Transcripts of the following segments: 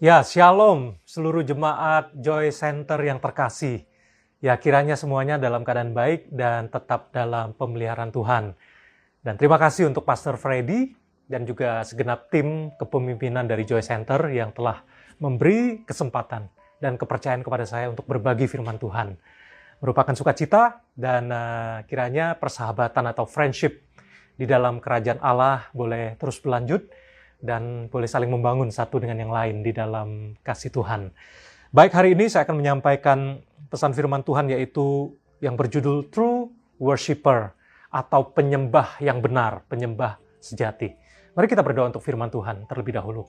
Ya, shalom seluruh jemaat Joy Center yang terkasih. Ya, kiranya semuanya dalam keadaan baik dan tetap dalam pemeliharaan Tuhan. Dan terima kasih untuk Pastor Freddy dan juga segenap tim kepemimpinan dari Joy Center yang telah memberi kesempatan dan kepercayaan kepada saya untuk berbagi firman Tuhan. Merupakan sukacita dan kiranya persahabatan atau friendship di dalam kerajaan Allah boleh terus berlanjut dan boleh saling membangun satu dengan yang lain di dalam kasih Tuhan. Baik, hari ini saya akan menyampaikan pesan firman Tuhan yaitu yang berjudul True Worshipper atau penyembah yang benar, penyembah sejati. Mari kita berdoa untuk firman Tuhan terlebih dahulu.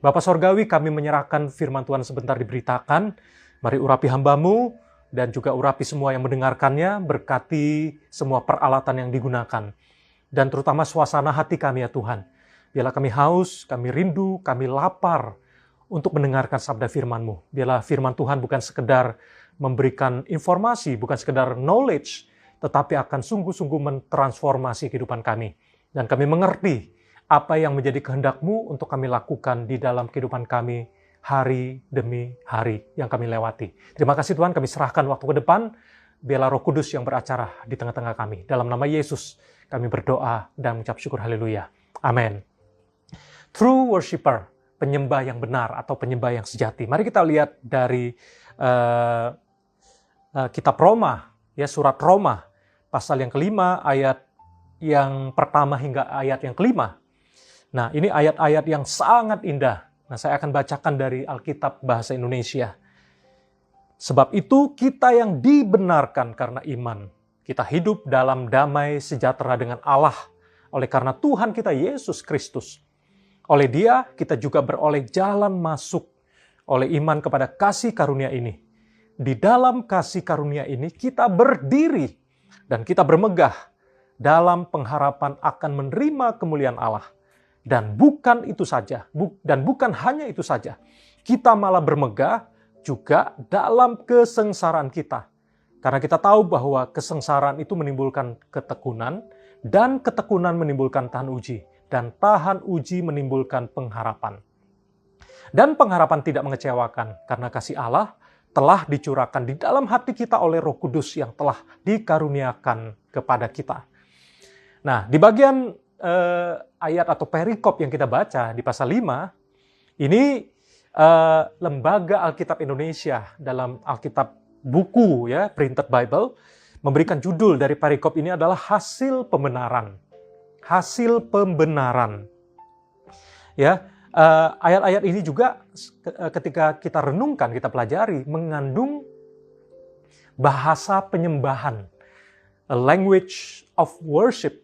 Bapa Sorgawi, kami menyerahkan firman Tuhan sebentar diberitakan. Mari urapi hamba-Mu dan juga urapi semua yang mendengarkannya, berkati semua peralatan yang digunakan. Dan terutama suasana hati kami ya Tuhan. Biarlah kami haus, kami rindu, kami lapar untuk mendengarkan sabda firman-Mu. Biarlah firman Tuhan bukan sekedar memberikan informasi, bukan sekedar knowledge, tetapi akan sungguh-sungguh mentransformasi kehidupan kami. Dan kami mengerti apa yang menjadi kehendak-Mu untuk kami lakukan di dalam kehidupan kami hari demi hari yang kami lewati. Terima kasih Tuhan, kami serahkan waktu ke depan. Biarlah Roh Kudus yang beracara di tengah-tengah kami. Dalam nama Yesus kami berdoa dan mengucap syukur haleluya. Amin. True worshipper, penyembah yang benar atau penyembah yang sejati. Mari kita lihat dari kitab Roma, ya surat Roma, pasal yang kelima, ayat yang pertama hingga ayat yang kelima. Nah, ini ayat-ayat yang sangat indah. Nah, saya akan bacakan dari Alkitab Bahasa Indonesia. Sebab itu kita yang dibenarkan karena iman, kita hidup dalam damai sejahtera dengan Allah, oleh karena Tuhan kita Yesus Kristus. Oleh Dia, kita juga beroleh jalan masuk oleh iman kepada kasih karunia ini. Di dalam kasih karunia ini, kita berdiri dan kita bermegah dalam pengharapan akan menerima kemuliaan Allah. Dan bukan itu saja, dan bukan hanya itu saja. Kita malah bermegah juga dalam kesengsaraan kita. Karena kita tahu bahwa kesengsaraan itu menimbulkan ketekunan, dan ketekunan menimbulkan tahan uji. Dan tahan uji menimbulkan pengharapan. Dan pengharapan tidak mengecewakan, karena kasih Allah telah dicurahkan di dalam hati kita oleh Roh Kudus yang telah dikaruniakan kepada kita. Nah, di bagian ayat atau perikop yang kita baca di pasal 5, ini Lembaga Alkitab Indonesia dalam Alkitab buku ya, Printed Bible, memberikan judul dari perikop ini adalah hasil pembenaran. Hasil pembenaran. Ya, ayat-ayat ini juga ketika kita renungkan, kita pelajari, mengandung bahasa penyembahan, a language of worship.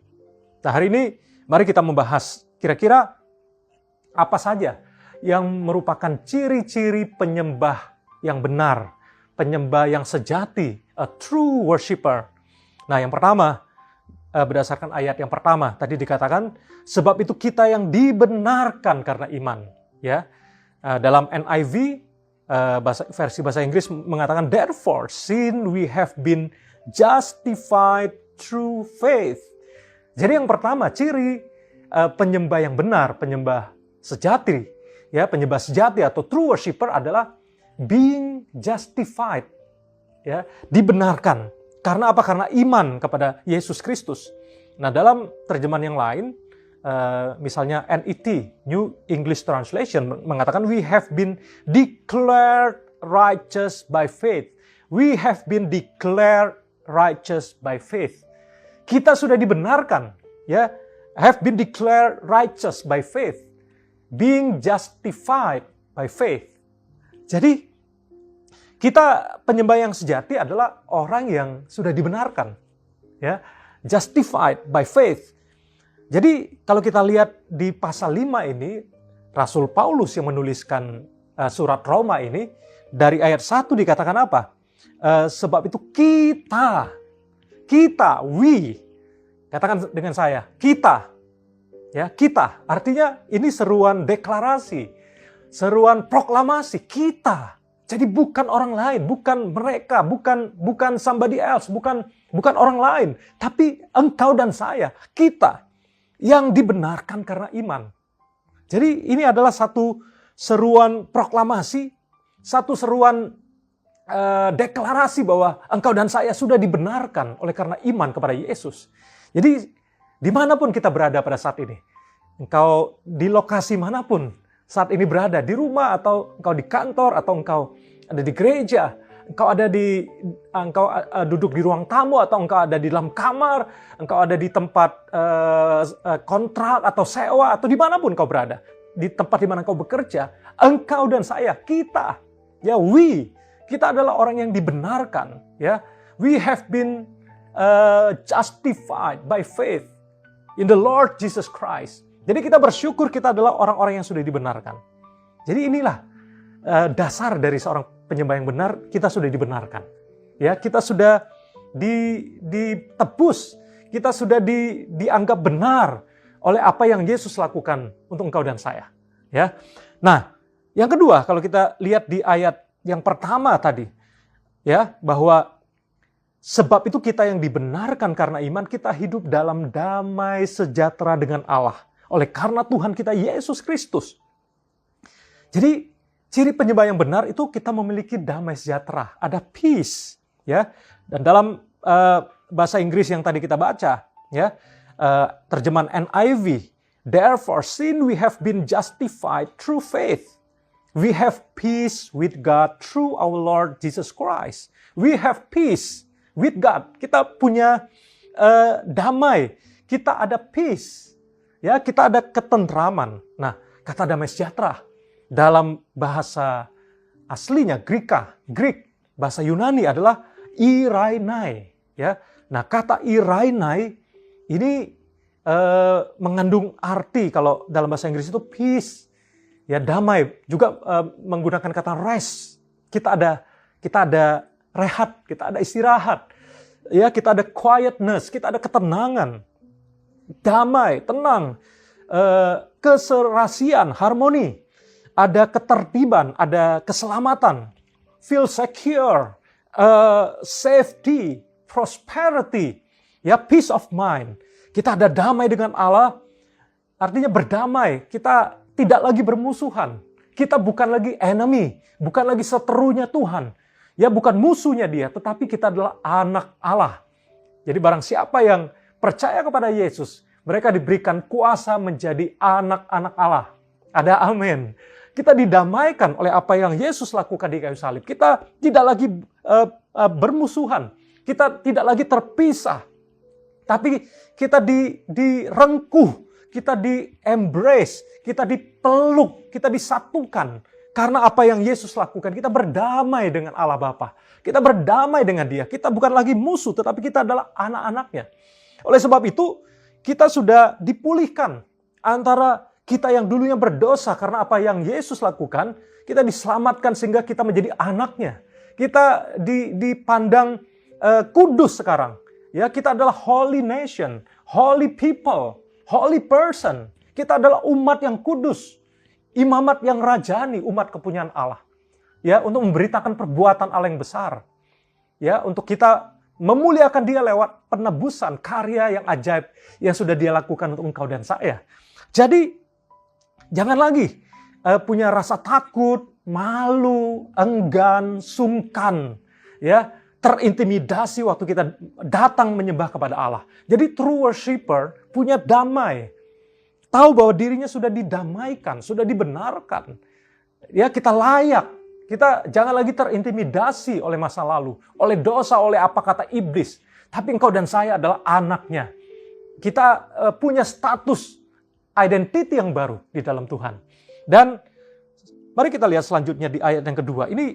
Nah, hari ini mari kita membahas kira-kira apa saja yang merupakan ciri-ciri penyembah yang benar, penyembah yang sejati, a true worshipper. Nah, yang pertama, berdasarkan ayat yang pertama tadi dikatakan, sebab itu kita yang dibenarkan karena iman. Ya, dalam NIV versi bahasa Inggris mengatakan, therefore, since we have been justified through faith. Jadi yang pertama ciri penyembah yang benar, penyembah sejati, ya penyembah sejati atau true worshipper adalah being justified, ya dibenarkan. Karena apa? Karena iman kepada Yesus Kristus. Nah, dalam terjemahan yang lain, misalnya NET, New English Translation, mengatakan we have been declared righteous by faith. We have been declared righteous by faith. Kita sudah dibenarkan, ya, have been declared righteous by faith, being justified by faith. Jadi, kita penyembah yang sejati adalah orang yang sudah dibenarkan, ya, justified by faith. Jadi kalau kita lihat di pasal 5 ini, Rasul Paulus yang menuliskan surat Roma ini, dari ayat 1 dikatakan apa? Sebab itu kita, we, katakan dengan saya, kita, ya kita. Artinya ini seruan deklarasi, seruan proklamasi, kita. Jadi bukan orang lain, bukan mereka, bukan somebody else, bukan orang lain, tapi engkau dan saya, kita yang dibenarkan karena iman. Jadi ini adalah satu seruan proklamasi, satu seruan deklarasi bahwa engkau dan saya sudah dibenarkan oleh karena iman kepada Yesus. Jadi dimanapun kita berada pada saat ini, engkau di lokasi manapun saat ini berada, di rumah atau engkau di kantor atau engkau ada di gereja, engkau duduk di ruang tamu atau engkau ada di dalam kamar, engkau ada di tempat kontrak atau sewa atau dimanapun engkau berada, di tempat di mana engkau bekerja, engkau dan saya, kita adalah orang yang dibenarkan, ya. We have been justified by faith in the Lord Jesus Christ. Jadi kita bersyukur kita adalah orang-orang yang sudah dibenarkan. Jadi inilah dasar dari seorang penyembah yang benar, kita sudah dibenarkan. Ya, kita sudah ditebus, kita sudah dianggap benar oleh apa yang Yesus lakukan untuk engkau dan saya. Ya. Nah, yang kedua, kalau kita lihat di ayat yang pertama tadi, ya, bahwa sebab itu kita yang dibenarkan karena iman, kita hidup dalam damai sejahtera dengan Allah oleh karena Tuhan kita Yesus Kristus. Jadi ciri penyembah yang benar itu kita memiliki damai sejahtera, ada peace, ya. Dan dalam bahasa Inggris yang tadi kita baca, ya, terjemahan NIV, therefore since we have been justified through faith, we have peace with God through our Lord Jesus Christ. We have peace with God. Kita punya damai. Kita ada peace. Ya, kita ada ketentraman. Nah, kata damai sejahtera dalam bahasa aslinya Greek, bahasa Yunani adalah irainai. Ya. Nah, kata irainai ini mengandung arti kalau dalam bahasa Inggris itu peace. Ya, damai, juga menggunakan kata rest. Kita ada rehat, kita ada istirahat. Ya, kita ada quietness, kita ada ketenangan. Damai, tenang, keserasian, harmoni. Ada ketertiban, ada keselamatan. Feel secure, safety, prosperity, ya, peace of mind. Kita ada damai dengan Allah, artinya berdamai. Kita tidak lagi bermusuhan. Kita bukan lagi enemy, bukan lagi seterunya Tuhan. Ya, bukan musuhnya dia, tetapi kita adalah anak Allah. Jadi barang siapa yang percaya kepada Yesus, mereka diberikan kuasa menjadi anak-anak Allah. Ada amin. Kita didamaikan oleh apa yang Yesus lakukan di kayu salib. Kita tidak lagi bermusuhan. Kita tidak lagi terpisah. Tapi kita direngkuh. Kita di-embrace, kita dipeluk, kita disatukan. Karena apa yang Yesus lakukan, kita berdamai dengan Allah Bapa. Kita berdamai dengan Dia. Kita bukan lagi musuh, tetapi kita adalah anak-anaknya. Oleh sebab itu, kita sudah dipulihkan antara kita yang dulunya berdosa karena apa yang Yesus lakukan, kita diselamatkan sehingga kita menjadi anaknya. Kita dipandang kudus sekarang. Ya, kita adalah holy nation, holy people, holy person. Kita adalah umat yang kudus, imamat yang rajani, umat kepunyaan Allah. Ya, untuk memberitakan perbuatan Allah yang besar. Ya, untuk kita memuliakan Dia lewat penebusan karya yang ajaib yang sudah Dia lakukan untuk engkau dan saya. Jadi, jangan lagi punya rasa takut, malu, enggan, sungkan, ya, terintimidasi waktu kita datang menyembah kepada Allah. Jadi true worshiper punya damai. Tahu bahwa dirinya sudah didamaikan, sudah dibenarkan. Ya, kita layak. Kita jangan lagi terintimidasi oleh masa lalu, oleh dosa, oleh apa kata iblis. Tapi engkau dan saya adalah anaknya. Kita punya status identity yang baru di dalam Tuhan. Dan mari kita lihat selanjutnya di ayat yang kedua. Ini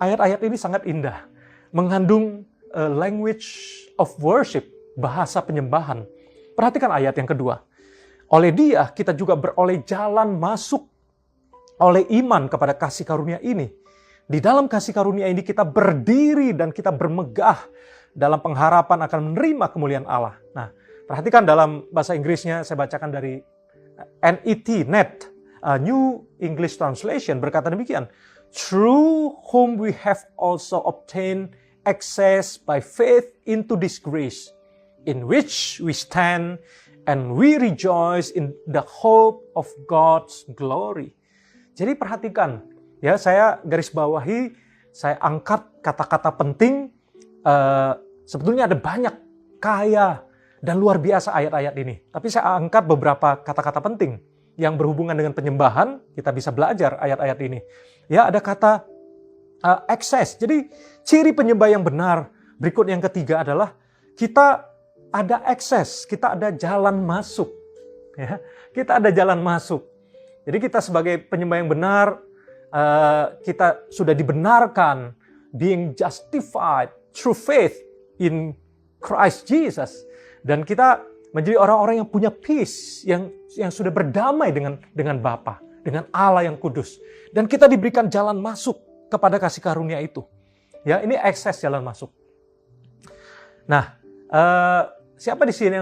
ayat-ayat ini sangat indah, mengandung language of worship, bahasa penyembahan. Perhatikan ayat yang kedua. Oleh Dia kita juga beroleh jalan masuk oleh iman kepada kasih karunia ini. Di dalam kasih karunia ini kita berdiri dan kita bermegah dalam pengharapan akan menerima kemuliaan Allah. Nah, perhatikan dalam bahasa Inggrisnya, saya bacakan dari NET, New English Translation, berkata demikian. Through whom we have also obtained access by faith into this grace, in which we stand and we rejoice in the hope of God's glory. Jadi perhatikan, ya, saya garis bawahi, saya angkat kata-kata penting. Sebetulnya ada banyak kaya dan luar biasa ayat-ayat ini. Tapi saya angkat beberapa kata-kata penting yang berhubungan dengan penyembahan. Kita bisa belajar ayat-ayat ini. Ya, ada kata access. Jadi ciri penyembah yang benar. Berikut yang ketiga adalah kita ada akses, kita ada jalan masuk. Ya, kita ada jalan masuk. Jadi kita sebagai penyembah yang benar, kita sudah dibenarkan, being justified through faith in Christ Jesus. Dan kita menjadi orang-orang yang punya peace, yang sudah berdamai dengan Bapa, dengan Allah yang kudus. Dan kita diberikan jalan masuk kepada kasih karunia itu. Ya, ini akses jalan masuk. Nah, siapa di sini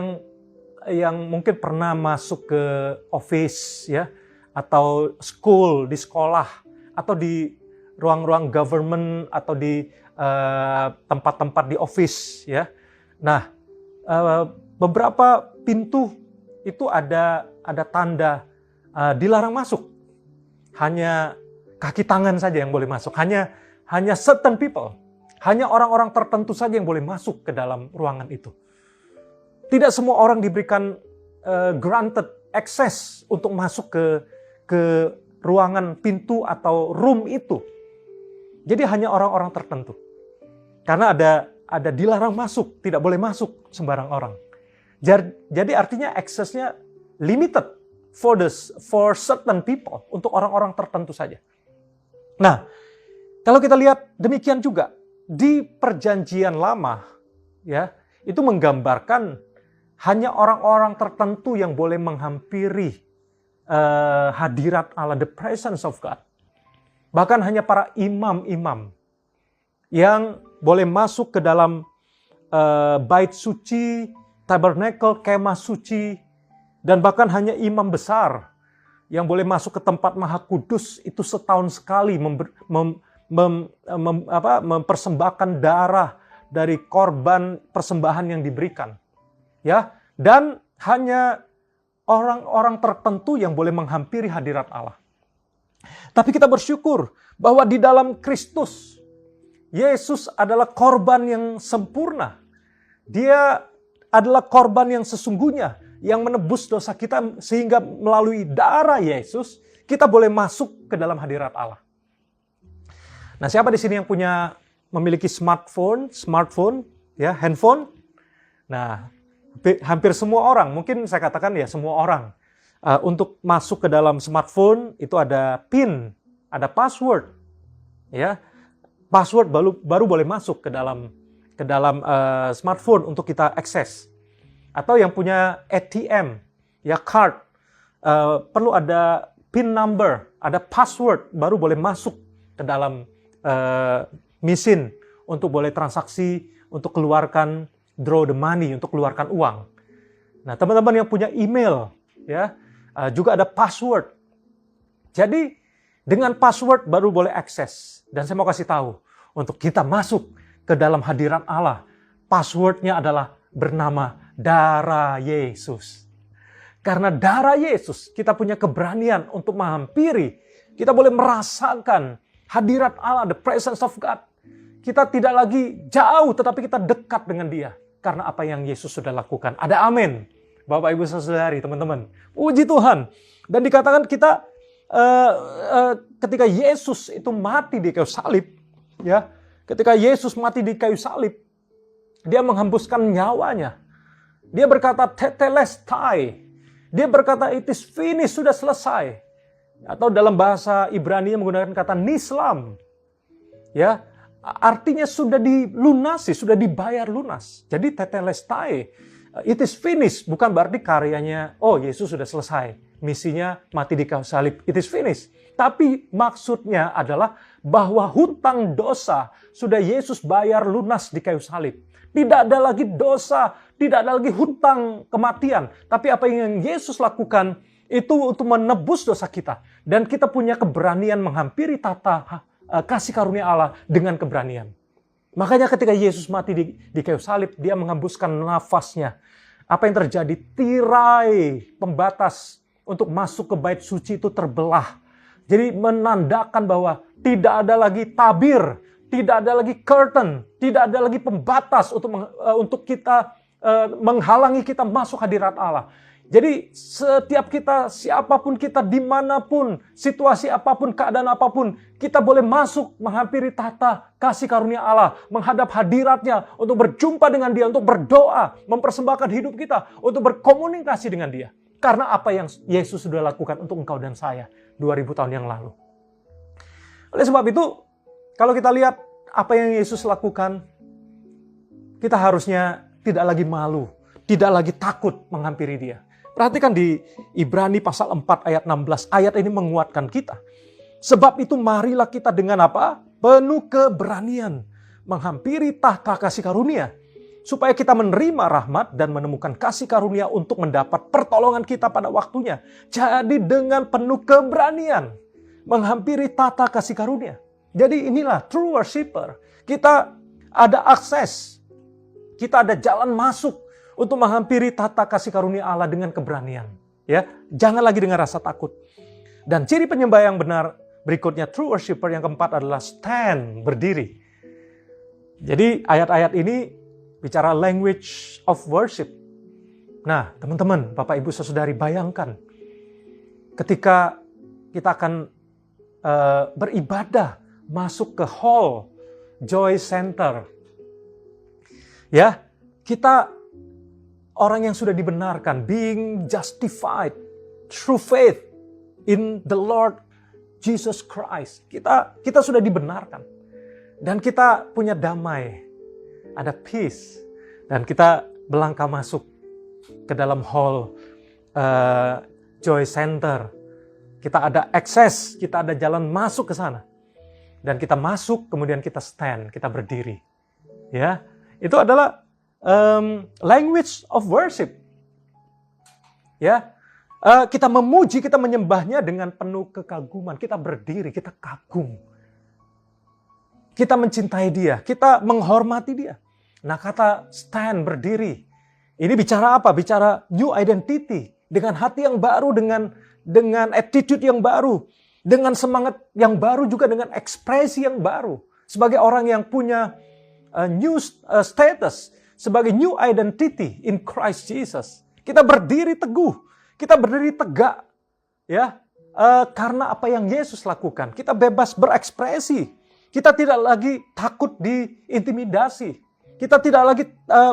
yang mungkin pernah masuk ke office, ya, atau school, di sekolah, atau di ruang-ruang government, atau di tempat-tempat di office, ya. Nah, beberapa pintu itu ada tanda dilarang masuk. Hanya kaki tangan saja yang boleh masuk. Hanya certain people, hanya orang-orang tertentu saja yang boleh masuk ke dalam ruangan itu. Tidak semua orang diberikan granted access untuk masuk ke ruangan pintu atau room itu. Jadi hanya orang-orang tertentu. Karena ada dilarang masuk, tidak boleh masuk sembarang orang. Jadi artinya aksesnya limited for certain people, untuk orang-orang tertentu saja. Nah, kalau kita lihat demikian juga di Perjanjian Lama, ya, itu menggambarkan hanya orang-orang tertentu yang boleh menghampiri hadirat Allah, the presence of God. Bahkan hanya para imam-imam yang boleh masuk ke dalam bait suci, tabernakel, kemah suci, dan bahkan hanya imam besar yang boleh masuk ke tempat maha kudus itu setahun sekali mempersembahkan darah dari korban persembahan yang diberikan. Ya, dan hanya orang-orang tertentu yang boleh menghampiri hadirat Allah. Tapi kita bersyukur bahwa di dalam Kristus, Yesus adalah korban yang sempurna. Dia adalah korban yang sesungguhnya, yang menebus dosa kita, sehingga melalui darah Yesus, kita boleh masuk ke dalam hadirat Allah. Nah, siapa di sini yang memiliki smartphone, ya, handphone? Nah, hampir semua orang, mungkin saya katakan ya semua orang, untuk masuk ke dalam smartphone itu ada PIN, ada password, ya. Password baru boleh masuk ke dalam smartphone untuk kita akses. Atau yang punya ATM, ya, card, perlu ada PIN number, ada password baru boleh masuk ke dalam mesin untuk boleh transaksi, untuk keluarkan, draw the money, untuk keluarkan uang. Nah, teman-teman yang punya email, ya, juga ada password. Jadi dengan password baru boleh akses. Dan saya mau kasih tahu, untuk kita masuk ke dalam hadirat Allah, passwordnya adalah bernama darah Yesus. Karena darah Yesus, kita punya keberanian untuk menghampiri. Kita boleh merasakan hadirat Allah, the presence of God. Kita tidak lagi jauh, tetapi kita dekat dengan Dia. Karena apa yang Yesus sudah lakukan. Ada amin. Bapak, Ibu, Saudari, teman-teman. Puji Tuhan. Dan dikatakan kita, ketika Yesus itu mati di kayu salib, ya, ketika Yesus mati di kayu salib, Dia menghembuskan nyawanya. Dia berkata, tetelestai. Dia berkata, it is finished, sudah selesai. Atau dalam bahasa Ibrani menggunakan kata nislam. Ya, artinya sudah dilunasi, sudah dibayar lunas. Jadi tetelestai, it is finished, bukan berarti karyanya, oh Yesus sudah selesai, misinya mati di kayu salib, it is finished. Tapi maksudnya adalah bahwa hutang dosa sudah Yesus bayar lunas di kayu salib. Tidak ada lagi dosa, tidak ada lagi hutang kematian. Tapi apa yang Yesus lakukan itu untuk menebus dosa kita. Dan kita punya keberanian menghampiri tata kasih karunia Allah dengan keberanian. Makanya ketika Yesus mati di kayu salib, Dia menghembuskan nafasnya. Apa yang terjadi? Tirai pembatas untuk masuk ke bait suci itu terbelah. Jadi menandakan bahwa tidak ada lagi tabir, tidak ada lagi curtain, tidak ada lagi pembatas untuk kita menghalangi kita masuk hadirat Allah. Jadi setiap kita, siapapun kita, dimanapun, situasi apapun, keadaan apapun, kita boleh masuk menghampiri tahta kasih karunia Allah, menghadap hadiratnya, untuk berjumpa dengan Dia, untuk berdoa, mempersembahkan hidup kita, untuk berkomunikasi dengan Dia. Karena apa yang Yesus sudah lakukan untuk engkau dan saya 2000 tahun yang lalu. Oleh sebab itu, kalau kita lihat apa yang Yesus lakukan, kita harusnya tidak lagi malu, tidak lagi takut menghampiri Dia. Perhatikan di Ibrani pasal 4 ayat 16, ayat ini menguatkan kita. Sebab itu marilah kita dengan apa? Penuh keberanian menghampiri tahta kasih karunia, supaya kita menerima rahmat dan menemukan kasih karunia untuk mendapat pertolongan kita pada waktunya. Jadi dengan penuh keberanian menghampiri tahta kasih karunia. Jadi inilah true worshiper. Kita ada akses, kita ada jalan masuk untuk menghampiri tahta kasih karunia Allah dengan keberanian. Ya, jangan lagi dengan rasa takut. Dan ciri penyembah yang benar berikutnya, true worshiper yang keempat adalah stand, berdiri. Jadi ayat-ayat ini bicara language of worship. Nah, teman-teman, Bapak Ibu Saudari, bayangkan ketika kita akan beribadah masuk ke hall Joy Center. Ya, kita orang yang sudah dibenarkan, being justified through faith in the Lord Jesus Christ. Kita sudah dibenarkan. Dan kita punya damai, ada peace. Dan kita melangkah masuk ke dalam hall Joy Center. Kita ada akses, kita ada jalan masuk ke sana. Dan kita masuk, kemudian kita stand, kita berdiri. Ya, itu adalah language of worship. Ya, kita memuji, kita menyembahnya dengan penuh kekaguman. Kita berdiri, kita kagum. Kita mencintai Dia, kita menghormati Dia. Nah, kata stand, berdiri, ini bicara apa? Bicara new identity, dengan hati yang baru, dengan attitude yang baru, dengan semangat yang baru, juga dengan ekspresi yang baru. Sebagai orang yang punya new status, sebagai new identity in Christ Jesus. Kita berdiri teguh, kita berdiri tegak, ya, karena apa yang Yesus lakukan. Kita bebas berekspresi, kita tidak lagi takut diintimidasi, kita tidak lagi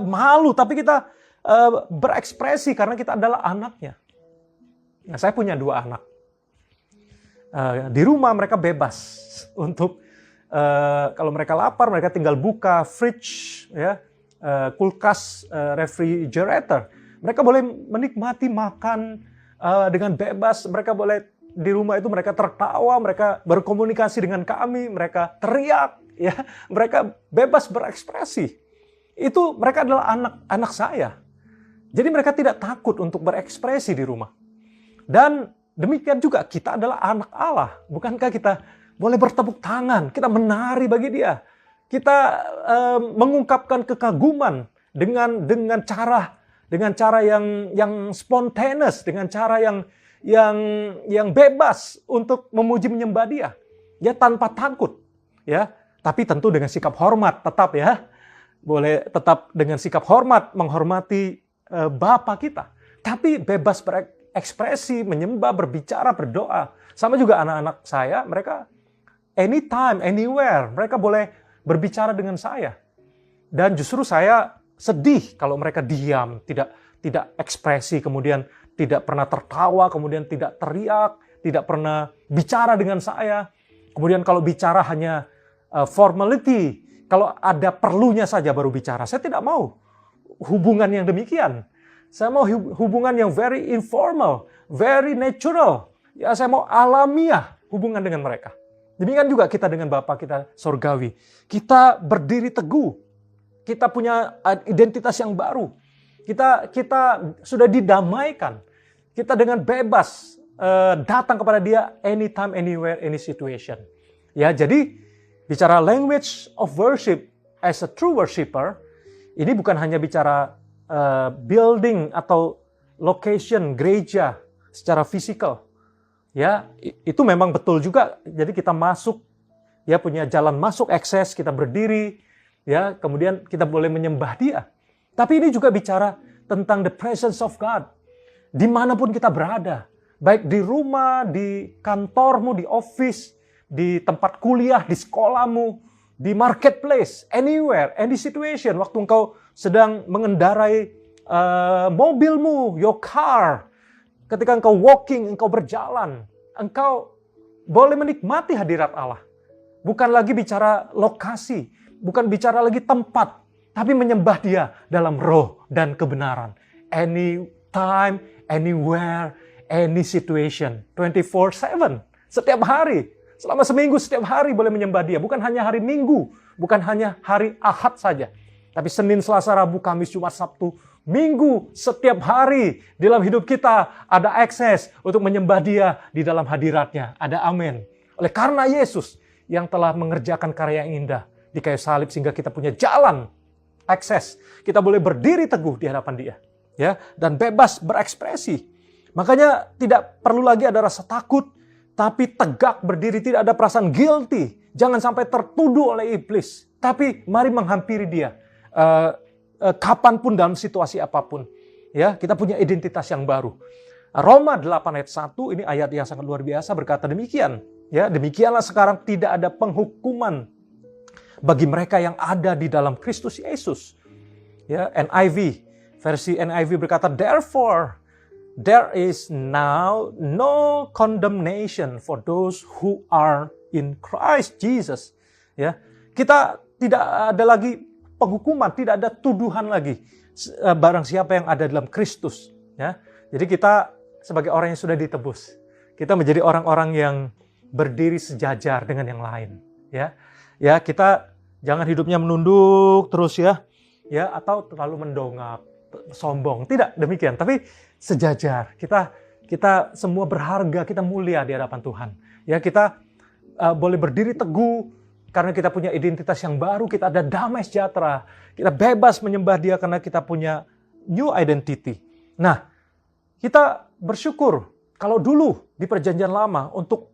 malu, tapi kita berekspresi karena kita adalah anaknya. Nah, saya punya 2 anak. Di rumah mereka bebas untuk kalau mereka lapar, mereka tinggal buka fridge, ya, kulkas, refrigerator. Mereka boleh menikmati makan dengan bebas. Mereka boleh di rumah itu mereka tertawa, mereka berkomunikasi dengan kami, mereka teriak, ya, mereka bebas berekspresi. Itu mereka adalah anak-anak saya. Jadi mereka tidak takut untuk berekspresi di rumah. Dan demikian juga kita adalah anak Allah. Bukankah kita boleh bertepuk tangan, kita menari bagi Dia. Kita mengungkapkan kekaguman dengan cara yang spontaneous, dengan cara yang bebas untuk memuji menyembah Dia. Ya, tanpa takut, ya. Tapi tentu dengan sikap hormat tetap, ya. Boleh tetap dengan sikap hormat menghormati Bapa kita. Tapi bebas berekspresi, menyembah, berbicara, berdoa. Sama juga anak-anak saya, mereka anytime, anywhere, mereka boleh berbicara dengan saya. Dan justru saya sedih kalau mereka diam, tidak ekspresi, kemudian tidak pernah tertawa, kemudian tidak teriak, tidak pernah bicara dengan saya. Kemudian kalau bicara hanya formality, kalau ada perlunya saja baru bicara. Saya tidak mau hubungan yang demikian. Saya mau hubungan yang very informal, very natural. Ya, saya mau alamiah hubungan dengan mereka. Demikian juga kita dengan Bapa kita sorgawi. Kita berdiri teguh. Kita punya identitas yang baru. Kita sudah didamaikan. Kita dengan bebas datang kepada Dia anytime, anywhere, any situation. Ya, jadi bicara language of worship as a true worshiper, ini bukan hanya bicara building atau location gereja secara fisikal. Ya, itu memang betul juga. Jadi kita masuk, ya punya jalan masuk, akses, kita berdiri, ya, kemudian kita boleh menyembah Dia. Tapi ini juga bicara tentang the presence of God. Dimanapun kita berada, baik di rumah, di kantormu, di office, di tempat kuliah, di sekolahmu, di marketplace, anywhere, any situation. Waktu engkau sedang mengendarai mobilmu, your car, ketika engkau walking, engkau berjalan, engkau boleh menikmati hadirat Allah. Bukan lagi bicara lokasi, bukan bicara lagi tempat, tapi menyembah Dia dalam roh dan kebenaran. Anytime, anywhere, any situation, 24/7, setiap hari, selama seminggu, setiap hari boleh menyembah Dia. Bukan hanya hari Minggu, bukan hanya hari Ahad saja, tapi Senin, Selasa, Rabu, Kamis, Jumat, Sabtu, Minggu, setiap hari dalam hidup kita ada akses untuk menyembah Dia di dalam hadirat-Nya. Ada amin. Oleh karena Yesus yang telah mengerjakan karya yang indah di kayu salib, sehingga kita punya jalan, akses. Kita boleh berdiri teguh di hadapan Dia, ya, dan bebas berekspresi. Makanya tidak perlu lagi ada rasa takut, tapi tegak berdiri, tidak ada perasaan guilty. Jangan sampai tertuduh oleh iblis, tapi mari menghampiri Dia. Kapanpun dalam situasi apapun, ya, kita punya identitas yang baru. Roma 8 ayat 1, ini ayat yang sangat luar biasa, berkata demikian, ya, demikianlah sekarang tidak ada penghukuman bagi mereka yang ada di dalam Kristus Yesus. Ya, NIV, versi NIV berkata, therefore there is now no condemnation for those who are in Christ Jesus. Ya, kita tidak ada lagi penghukuman, tidak ada tuduhan lagi barang siapa yang ada dalam Kristus. Ya, jadi kita sebagai orang yang sudah ditebus, kita menjadi orang-orang yang berdiri sejajar dengan yang lain. Ya, ya, kita jangan hidupnya menunduk terus, ya, ya, atau terlalu mendongak, sombong. Tidak demikian, tapi sejajar. Kita semua berharga, kita mulia di hadapan Tuhan. Ya, kita boleh berdiri teguh karena kita punya identitas yang baru, kita ada damai sejahtera. Kita bebas menyembah Dia karena kita punya new identity. Nah, kita bersyukur kalau dulu di Perjanjian Lama untuk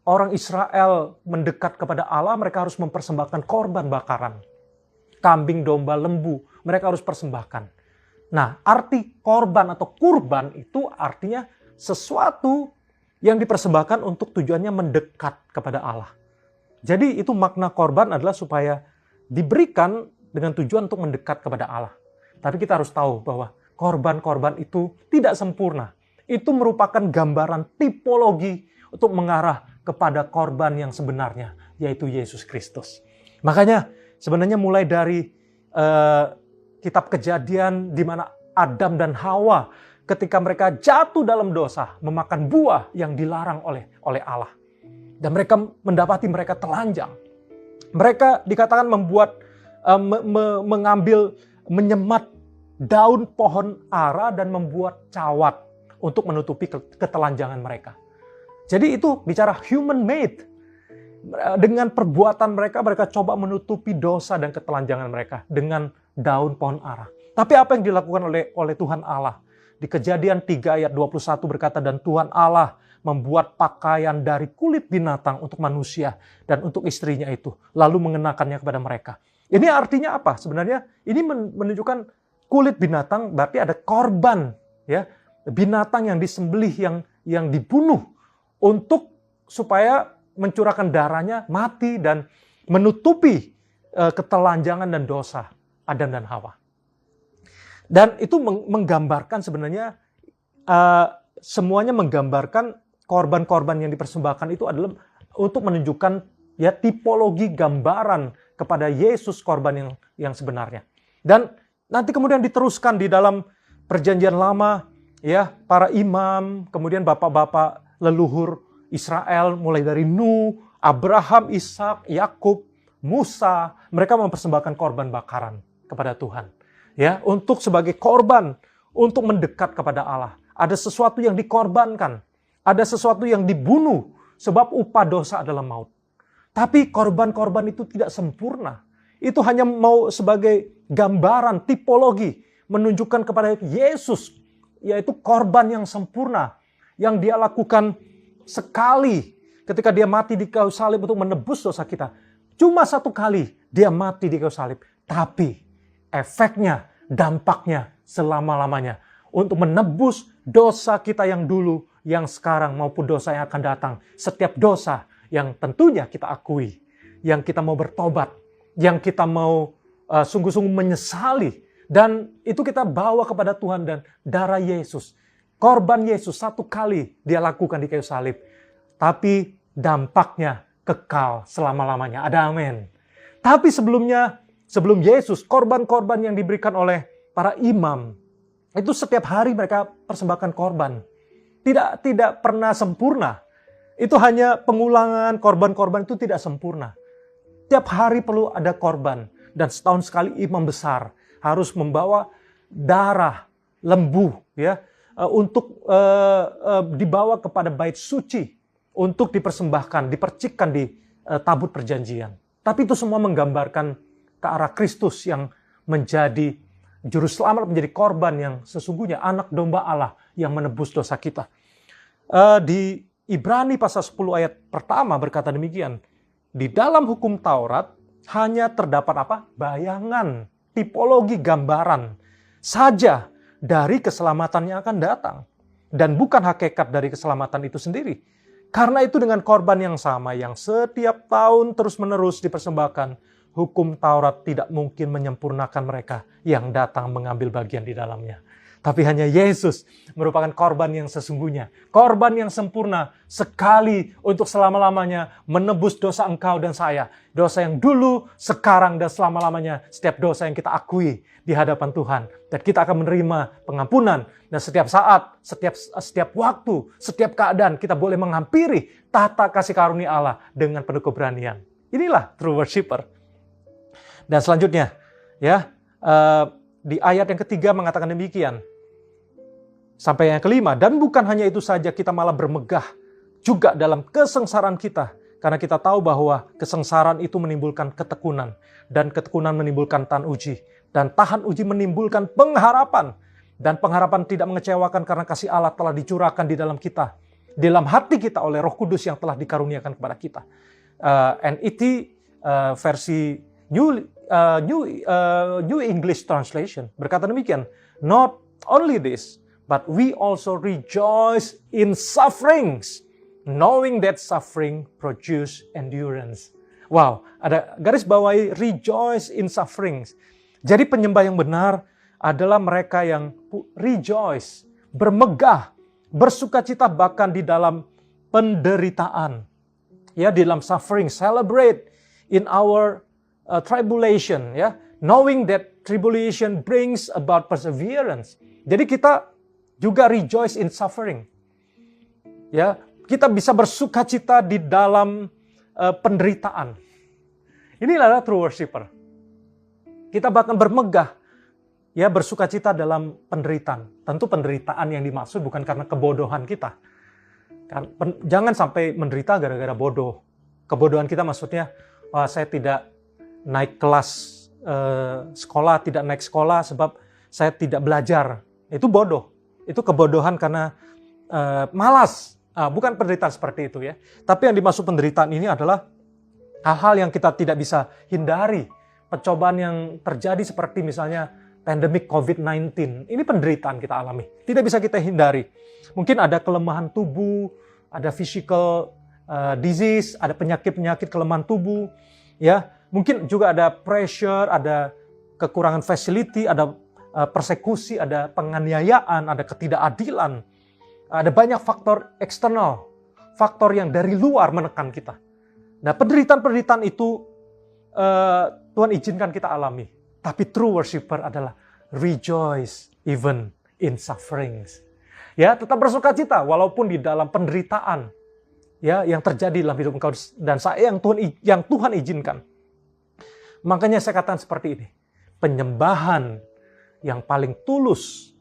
orang Israel mendekat kepada Allah, mereka harus mempersembahkan korban bakaran. Kambing, domba, lembu, mereka harus persembahkan. Nah, arti korban atau kurban itu artinya sesuatu yang dipersembahkan untuk tujuannya mendekat kepada Allah. Jadi itu makna korban adalah supaya diberikan dengan tujuan untuk mendekat kepada Allah. Tapi kita harus tahu bahwa korban-korban itu tidak sempurna. Itu merupakan gambaran tipologi untuk mengarah kepada korban yang sebenarnya, yaitu Yesus Kristus. Makanya sebenarnya mulai dari kitab Kejadian di mana Adam dan Hawa ketika mereka jatuh dalam dosa, memakan buah yang dilarang oleh Allah. Dan mereka mendapati mereka telanjang. Mereka dikatakan menyemat daun pohon ara dan membuat cawat untuk menutupi ketelanjangan mereka. Jadi itu bicara human made. Dengan perbuatan mereka, mereka coba menutupi dosa dan ketelanjangan mereka dengan daun pohon ara. Tapi apa yang dilakukan oleh Tuhan Allah? Di Kejadian 3 ayat 21 berkata, dan Tuhan Allah membuat pakaian dari kulit binatang untuk manusia dan untuk istrinya itu, lalu mengenakannya kepada mereka. Ini artinya apa? Sebenarnya ini menunjukkan kulit binatang berarti ada korban, ya, binatang yang disembelih, yang dibunuh untuk supaya mencurahkan darahnya, mati dan menutupi ketelanjangan dan dosa Adam dan Hawa. Dan itu menggambarkan sebenarnya semuanya menggambarkan korban-korban yang dipersembahkan itu adalah untuk menunjukkan, ya, tipologi gambaran kepada Yesus korban yang sebenarnya. Dan nanti kemudian diteruskan di dalam Perjanjian Lama, ya, para imam, kemudian bapak-bapak leluhur Israel mulai dari Nuh, Abraham, Ishak, Yakub, Musa, mereka mempersembahkan korban bakaran kepada Tuhan. Ya, untuk sebagai korban, untuk mendekat kepada Allah. Ada sesuatu yang dikorbankan, ada sesuatu yang dibunuh, sebab upah dosa adalah maut. Tapi korban-korban itu tidak sempurna. Itu hanya mau sebagai gambaran, tipologi, menunjukkan kepada Yesus, yaitu korban yang sempurna, yang dia lakukan sekali ketika dia mati di kayu salib untuk menebus dosa kita. Cuma satu kali dia mati di kayu salib, tapi efeknya, dampaknya selama-lamanya untuk menebus dosa kita yang dulu, yang sekarang, maupun dosa yang akan datang. Setiap dosa yang tentunya kita akui, yang kita mau bertobat, yang kita mau sungguh-sungguh menyesali, dan itu kita bawa kepada Tuhan, dan darah Yesus, korban Yesus satu kali dia lakukan di kayu salib, tapi dampaknya kekal selama-lamanya. Ada amin. Tapi sebelum Yesus, korban-korban yang diberikan oleh para imam, itu setiap hari mereka persembahkan korban. Tidak pernah sempurna. Itu hanya pengulangan, korban-korban itu tidak sempurna. Tiap hari perlu ada korban. Dan setahun sekali imam besar harus membawa darah lembu, ya, untuk dibawa kepada bait suci, untuk dipersembahkan, dipercikkan di tabut perjanjian. Tapi itu semua menggambarkan ke arah Kristus yang menjadi juru selamat, menjadi korban yang sesungguhnya, anak domba Allah yang menebus dosa kita. Di Ibrani pasal 10 ayat pertama berkata demikian, di dalam hukum Taurat hanya terdapat apa? Bayangan, tipologi, gambaran saja dari keselamatan yang akan datang. Dan bukan hakikat dari keselamatan itu sendiri. Karena itu dengan korban yang sama yang setiap tahun terus-menerus dipersembahkan, hukum Taurat tidak mungkin menyempurnakan mereka yang datang mengambil bagian di dalamnya. Tapi hanya Yesus merupakan korban yang sesungguhnya. Korban yang sempurna sekali untuk selama-lamanya menebus dosa engkau dan saya. Dosa yang dulu, sekarang, dan selama-lamanya. Setiap dosa yang kita akui di hadapan Tuhan. Dan kita akan menerima pengampunan. Dan setiap saat, setiap waktu, setiap keadaan kita boleh menghampiri tahta kasih karunia Allah dengan penuh keberanian. Inilah true worshiper. Dan selanjutnya, ya, di ayat yang ketiga mengatakan demikian. Sampai yang kelima, dan bukan hanya itu saja, kita malah bermegah juga dalam kesengsaraan kita. Karena kita tahu bahwa kesengsaraan itu menimbulkan ketekunan. Dan ketekunan menimbulkan tahan uji. Dan tahan uji menimbulkan pengharapan. Dan pengharapan tidak mengecewakan karena kasih Allah telah dicurahkan di dalam kita. Di dalam hati kita oleh Roh Kudus yang telah dikaruniakan kepada kita. NET versi New English Translation berkata demikian, not only this, but we also rejoice in sufferings, knowing that suffering produce endurance. Wow, ada garis bawahi rejoice in sufferings. Jadi penyembah yang benar adalah mereka yang rejoice, bermegah, bersukacita bahkan di dalam penderitaan. Ya, di dalam suffering, celebrate in our tribulation, ya, knowing that tribulation brings about perseverance. Jadi kita juga rejoice in suffering. Ya, kita bisa bersukacita di dalam penderitaan. Inilah true worshiper. Kita bahkan bermegah, ya, bersukacita dalam penderitaan. Tentu penderitaan yang dimaksud bukan karena kebodohan kita. Jangan sampai menderita gara-gara bodoh. Kebodohan kita maksudnya, saya tidak naik kelas sekolah, tidak naik sekolah sebab saya tidak belajar. Itu bodoh. Itu kebodohan karena malas. Bukan penderitaan seperti itu, ya. Tapi yang dimaksud penderitaan ini adalah hal-hal yang kita tidak bisa hindari. Pencobaan yang terjadi seperti misalnya pandemik COVID-19. Ini penderitaan kita alami. Tidak bisa kita hindari. Mungkin ada kelemahan tubuh, ada physical disease, ada penyakit-penyakit kelemahan tubuh, ya. Mungkin juga ada pressure, ada kekurangan facility, ada persekusi, ada penganiayaan, ada ketidakadilan. Ada banyak faktor eksternal, faktor yang dari luar menekan kita. Nah, penderitaan-penderitaan itu Tuhan izinkan kita alami. Tapi true worshiper adalah rejoice even in sufferings. Ya, tetap bersukacita walaupun di dalam penderitaan, ya, yang terjadi dalam hidup engkau dan saya yang Tuhan izinkan. Makanya saya katakan seperti ini. Penyembahan yang paling tulus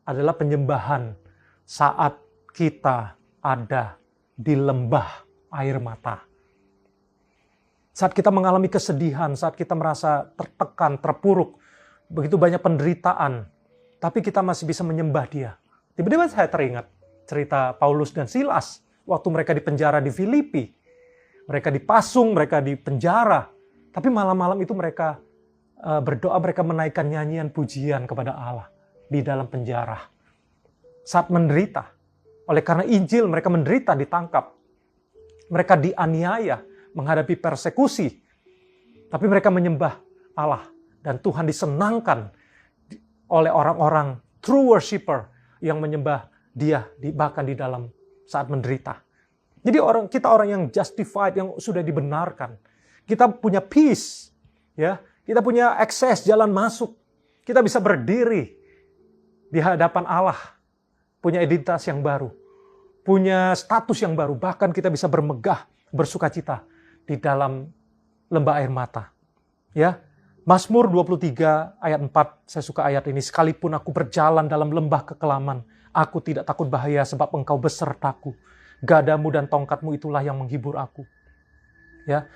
adalah penyembahan saat kita ada di lembah air mata. Saat kita mengalami kesedihan, saat kita merasa tertekan, terpuruk, begitu banyak penderitaan, tapi kita masih bisa menyembah Dia. Tiba-tiba saya teringat cerita Paulus dan Silas waktu mereka dipenjara di Filipi. Mereka dipasung, mereka dipenjara. Tapi malam-malam itu mereka berdoa, mereka menaikkan nyanyian pujian kepada Allah di dalam penjara. Saat menderita. Oleh karena Injil mereka menderita, ditangkap. Mereka dianiaya, menghadapi persekusi. Tapi mereka menyembah Allah. Dan Tuhan disenangkan oleh orang-orang true worshiper yang menyembah Dia bahkan di dalam saat menderita. Jadi kita orang yang justified, yang sudah dibenarkan. Kita punya peace, ya. Kita punya akses jalan masuk. Kita bisa berdiri di hadapan Allah, punya identitas yang baru, punya status yang baru. Bahkan kita bisa bermegah, bersukacita di dalam lembah air mata. Ya, Mazmur 23 ayat 4, saya suka ayat ini. Sekalipun aku berjalan dalam lembah kekelaman, aku tidak takut bahaya sebab Engkau besertaku. Gadamu dan tongkatmu itulah yang menghibur aku. Ya,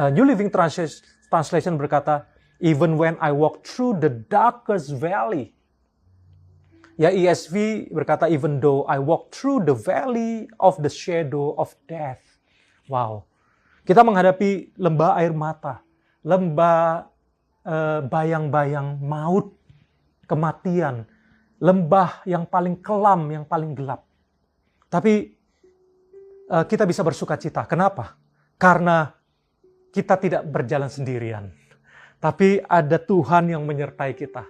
New Living Translation berkata, even when I walk through the darkest valley. Ya, ESV berkata, even though I walk through the valley of the shadow of death. Wow. Kita menghadapi lembah air mata, lembah bayang-bayang maut, kematian, lembah yang paling kelam, yang paling gelap. Tapi kita bisa bersuka cita. Kenapa? Karena kita tidak berjalan sendirian. Tapi ada Tuhan yang menyertai kita.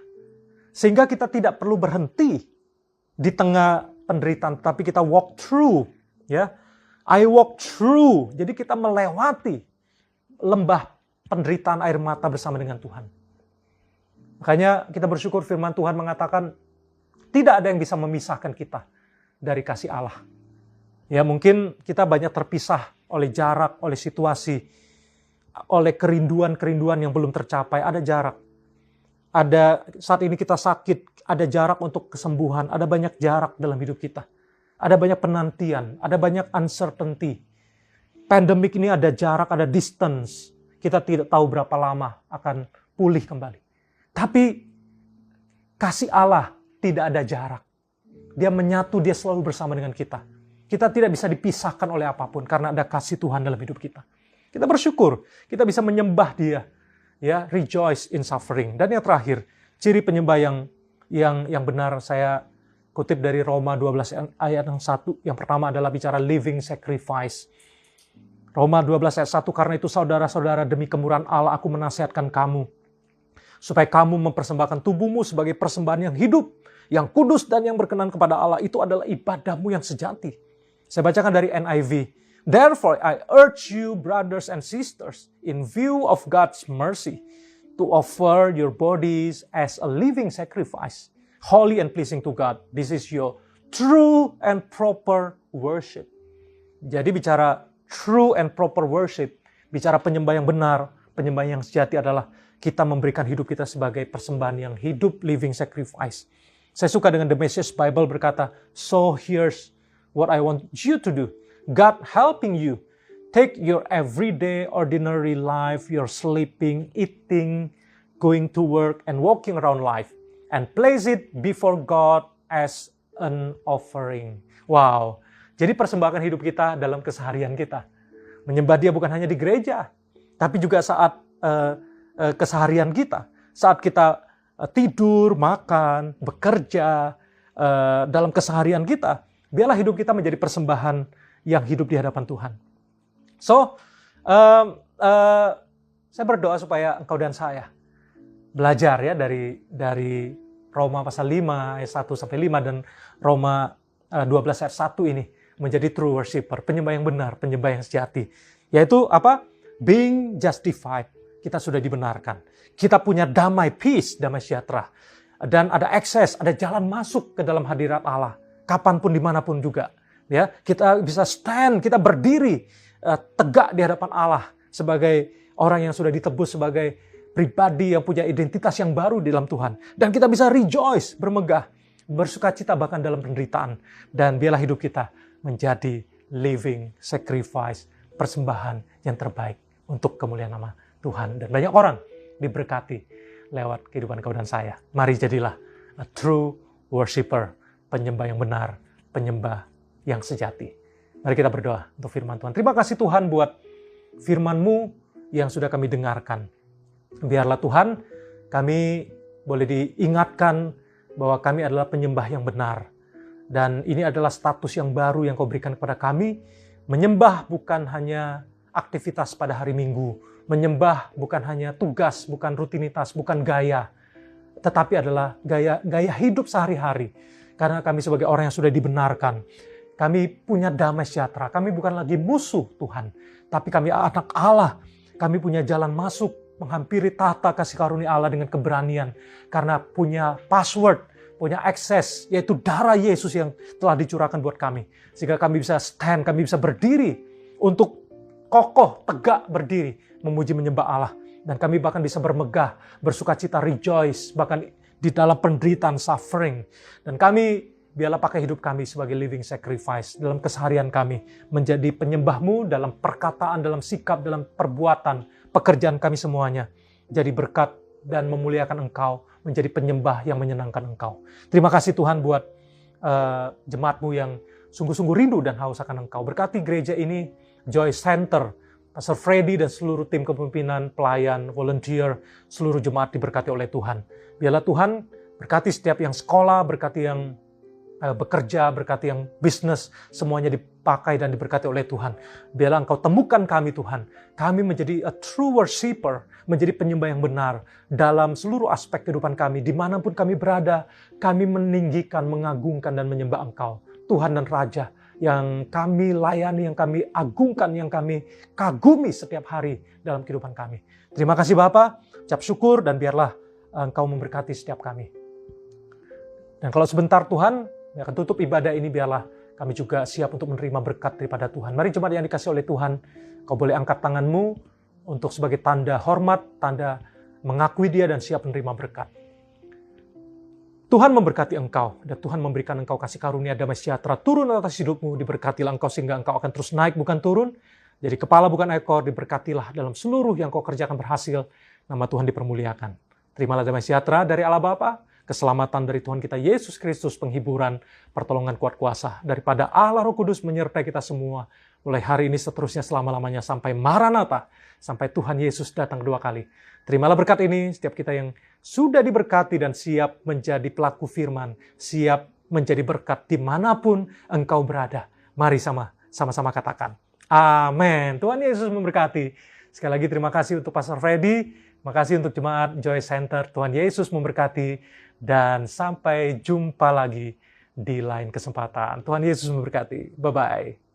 Sehingga kita tidak perlu berhenti di tengah penderitaan, tapi kita walk through. Ya, I walk through. Jadi kita melewati lembah penderitaan air mata bersama dengan Tuhan. Makanya kita bersyukur firman Tuhan mengatakan tidak ada yang bisa memisahkan kita dari kasih Allah. Ya, mungkin kita banyak terpisah oleh jarak, oleh situasi, oleh kerinduan-kerinduan yang belum tercapai. Ada jarak. Ada saat ini kita sakit, ada jarak untuk kesembuhan, ada banyak jarak dalam hidup kita. Ada banyak penantian, ada banyak uncertainty. Pandemik ini ada jarak, ada distance. Kita tidak tahu berapa lama akan pulih kembali. Tapi kasih Allah tidak ada jarak. Dia menyatu, dia selalu bersama dengan kita. Kita tidak bisa dipisahkan oleh apapun karena ada kasih Tuhan dalam hidup kita. Kita bersyukur, kita bisa menyembah Dia. Ya, rejoice in suffering. Dan yang terakhir, ciri penyembah yang benar saya kutip dari Roma 12 ayat yang 1. Yang pertama adalah bicara living sacrifice. Roma 12 ayat 1, karena itu saudara-saudara demi kemurahan Allah aku menasihatkan kamu. Supaya kamu mempersembahkan tubuhmu sebagai persembahan yang hidup, yang kudus dan yang berkenan kepada Allah. Itu adalah ibadahmu yang sejati. Saya bacakan dari NIV. Therefore, I urge you, brothers and sisters, in view of God's mercy, to offer your bodies as a living sacrifice, holy and pleasing to God. This is your true and proper worship. Jadi bicara true and proper worship, bicara penyembah yang benar, penyembah yang sejati adalah kita memberikan hidup kita sebagai persembahan yang hidup, living sacrifice. Saya suka dengan The Message Bible berkata, so here's what I want you to do. God helping you. Take your everyday, ordinary life, your sleeping, eating, going to work, and walking around life, and place it before God as an offering. Wow. Jadi persembahkan hidup kita dalam keseharian kita. Menyembah Dia bukan hanya di gereja, tapi juga saat keseharian kita. Saat kita tidur, makan, bekerja, dalam keseharian kita. Biarlah hidup kita menjadi persembahan yang hidup di hadapan Tuhan. So, saya berdoa supaya engkau dan saya belajar ya dari Roma pasal 5 ayat 1 sampai 5 dan Roma 12 ayat 1 ini menjadi true worshiper, penyembah yang benar, penyembah yang sejati. Yaitu apa? Being justified. Kita sudah dibenarkan. Kita punya damai, peace, damai sejahtera. Dan ada akses, ada jalan masuk ke dalam hadirat Allah. Kapanpun, dimanapun juga. Ya, kita bisa stand, kita berdiri tegak di hadapan Allah sebagai orang yang sudah ditebus, sebagai pribadi yang punya identitas yang baru di dalam Tuhan. Dan kita bisa rejoice, bermegah, bersukacita bahkan dalam penderitaan. Dan biarlah hidup kita menjadi living sacrifice, persembahan yang terbaik untuk kemuliaan nama Tuhan. Dan banyak orang diberkati lewat kehidupan kau dan saya. Mari jadilah a true worshiper, penyembah yang benar, penyembah yang sejati. Mari kita berdoa untuk firman Tuhan. Terima kasih Tuhan buat firman-Mu yang sudah kami dengarkan. Biarlah Tuhan, kami boleh diingatkan bahwa kami adalah penyembah yang benar. Dan ini adalah status yang baru yang Kau berikan kepada kami. Menyembah bukan hanya aktivitas pada hari Minggu. Menyembah bukan hanya tugas, bukan rutinitas, bukan gaya. Tetapi adalah gaya hidup sehari-hari. Karena kami sebagai orang yang sudah dibenarkan. Kami punya damai sejahtera. Kami bukan lagi musuh Tuhan. Tapi kami anak Allah. Kami punya jalan masuk menghampiri tahta kasih karunia Allah dengan keberanian. Karena punya password, punya akses, yaitu darah Yesus yang telah dicurahkan buat kami. Sehingga kami bisa stand, kami bisa berdiri untuk kokoh, tegak berdiri, memuji menyembah Allah. Dan kami bahkan bisa bermegah, bersukacita, rejoice, bahkan di dalam penderitaan, suffering. Dan kami biarlah pakai hidup kami sebagai living sacrifice dalam keseharian kami. Menjadi penyembah-Mu dalam perkataan, dalam sikap, dalam perbuatan, pekerjaan kami semuanya. Jadi berkat dan memuliakan Engkau, menjadi penyembah yang menyenangkan Engkau. Terima kasih Tuhan buat jemaat-Mu yang sungguh-sungguh rindu dan haus akan Engkau. Berkati gereja ini, Joy Center, Pastor Freddy dan seluruh tim kepemimpinan, pelayan, volunteer, seluruh jemaat diberkati oleh Tuhan. Biarlah Tuhan berkati setiap yang sekolah, berkati yang bekerja, berkati yang bisnis, semuanya dipakai dan diberkati oleh Tuhan. Biarlah Engkau temukan kami Tuhan. Kami menjadi a true worshiper, menjadi penyembah yang benar dalam seluruh aspek kehidupan kami. Dimanapun kami berada, kami meninggikan, mengagungkan dan menyembah Engkau. Tuhan dan Raja yang kami layani, yang kami agungkan, yang kami kagumi setiap hari dalam kehidupan kami. Terima kasih Bapa, ucap syukur dan biarlah Engkau memberkati setiap kami. Dan kalau sebentar Tuhan, yang akan tutup ibadah ini, biarlah kami juga siap untuk menerima berkat daripada Tuhan. Mari jemaat yang dikasih oleh Tuhan, Kau boleh angkat tanganmu untuk sebagai tanda hormat, tanda mengakui Dia dan siap menerima berkat. Tuhan memberkati engkau, dan Tuhan memberikan engkau kasih karunia damai sejahtera turun atas hidupmu, diberkatilah engkau sehingga engkau akan terus naik bukan turun, jadi kepala bukan ekor, diberkatilah dalam seluruh yang kau kerjakan berhasil, nama Tuhan dipermuliakan. Terimalah damai sejahtera dari Allah Bapa, keselamatan dari Tuhan kita Yesus Kristus, penghiburan, pertolongan kuat kuasa daripada Allah Roh Kudus menyertai kita semua, mulai hari ini seterusnya selama-lamanya sampai Maranatha, sampai Tuhan Yesus datang kedua kali. Terimalah berkat ini setiap kita yang sudah diberkati dan siap menjadi pelaku firman, siap menjadi berkat dimanapun engkau berada. Mari sama-sama katakan, amin. Tuhan Yesus memberkati. Sekali lagi terima kasih untuk Pastor Freddy, terima kasih untuk jemaat Joy Center. Tuhan Yesus memberkati dan sampai jumpa lagi di lain kesempatan. Tuhan Yesus memberkati. Bye-bye.